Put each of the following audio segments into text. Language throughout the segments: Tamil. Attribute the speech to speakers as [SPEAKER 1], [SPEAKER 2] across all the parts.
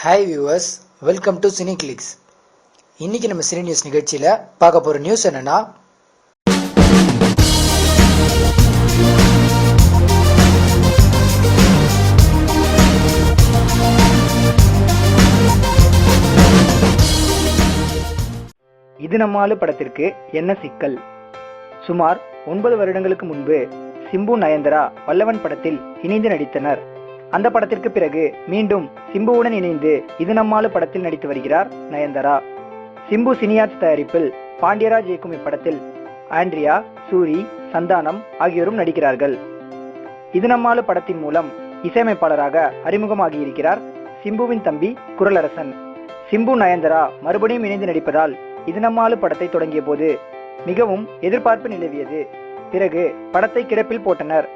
[SPEAKER 1] Hi viewers, welcome to cini clicks. இன்னைக்கு நம்ம சினி நியூஸ் நிகழ்ச்சியில் பார்க்க போகிற நியூஸ் என்னன்னா,
[SPEAKER 2] இது நம்மாலு படத்திற்கு என்ன சிக்கல்? சுமார் 9 வருடங்களுக்கு முன்பு சிம்பு நயன்தாரா வல்லவன் படத்தில் இணைந்து நடித்தனர். அந்த படத்திற்கு பிறகு மீண்டும் சிம்புவுடன் இணைந்து இது நம்மாலு படத்தில் நடித்து வருகிறார் நயன்தாரா. சிம்பு சினியார்ட்ஸ் தயாரிப்பில் பாண்டியராஜ் இயக்கும் இப்படத்தில் ஆண்ட்ரியா, சூரி, சந்தானம் ஆகியோரும் நடிக்கிறார்கள். இது நம்மாலு படத்தின் மூலம் இசையமைப்பாளராக அறிமுகமாகி இருக்கிறார் சிம்புவின் தம்பி குரலரசன். சிம்பு நயன்தாரா மறுபடியும் இணைந்து நடிப்பதால் இது நம்மாலு படத்தை தொடங்கிய போது மிகவும் எதிர்பார்ப்பு நிலவியது. பிறகு படத்தை கிடப்பில் போட்டனர்.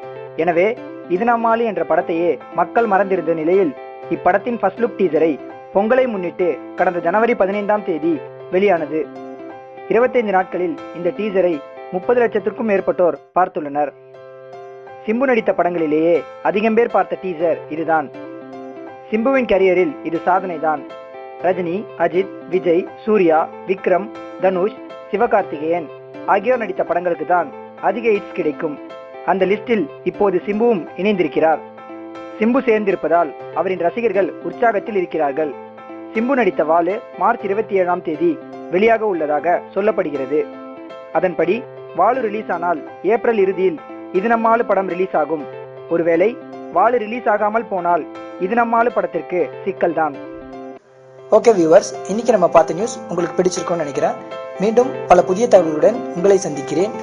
[SPEAKER 2] எனவே இது நம்மாலு என்ற படத்தையே மக்கள் மறந்திருந்த நிலையில் இப்படத்தின் ஃபர்ஸ்ட் லுக் டீசரை பொங்கலை முன்னிட்டு கடந்த ஜனவரி 15ஆம் தேதி வெளியானது. 25 நாட்களில் இந்த டீசரை 30 லட்சத்திற்கும் மேற்பட்டோர் பார்த்துள்ளனர். சிம்பு நடித்த படங்களிலேயே அதிகம் பேர் பார்த்த டீசர் இதுதான். சிம்புவின் கரியரில் இது சாதனைதான். ரஜினி, அஜித், விஜய், சூர்யா, விக்ரம், தனுஷ், சிவகார்த்திகேயன் ஆகியோர் நடித்த படங்களுக்கு தான் அதிக ஹிட்ஸ் கிடைக்கும். அந்த லிஸ்டில் இப்போது சிம்புவும் இணைந்திருக்கிறார். சிம்பு சேர்ந்திருப்பதால் அவரின் ரசிகர்கள் உற்சாகத்தில் இருக்கிறார்கள். சிம்பு நடித்த வாலு மார்ச் 27ஆம் தேதி வெளியாக உள்ளதாக சொல்லப்படுகிறது. அதன்படி வாலு ரிலீஸ் ஆனால் ஏப்ரல் இறுதியில் இது நம்மாலு படம் ரிலீஸ் ஆகும். ஒருவேளை வாலு ரிலீஸ் ஆகாமல் போனால் இது நம்மாலு படத்திற்கு சிக்கல் தான்.
[SPEAKER 1] ஓகே வியூவர்ஸ், இன்னைக்கு நம்ம பார்த்த நியூஸ் உங்களுக்கு பிடிச்சிருக்கும்னு நினைக்கிறேன். மீண்டும் பல புதிய தகவல்களுடன் உங்களை சந்திக்கிறேன்.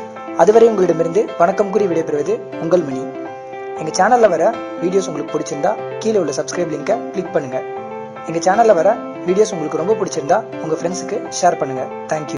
[SPEAKER 1] அதுவரை உங்களிடமிருந்து வணக்கம் கூறி விடைபெறுவது உங்கள் மணி. எங்கள் சேனலில் வர வீடியோஸ் உங்களுக்கு பிடிச்சிருந்தா கீழே உள்ள சப்ஸ்கிரைப் லிங்கை கிளிக் பண்ணுங்கள். எங்கள் சேனலில் வர வீடியோஸ் உங்களுக்கு ரொம்ப பிடிச்சிருந்தா உங்கள் ஃப்ரெண்ட்ஸுக்கு ஷேர் பண்ணுங்கள். தேங்க்யூ.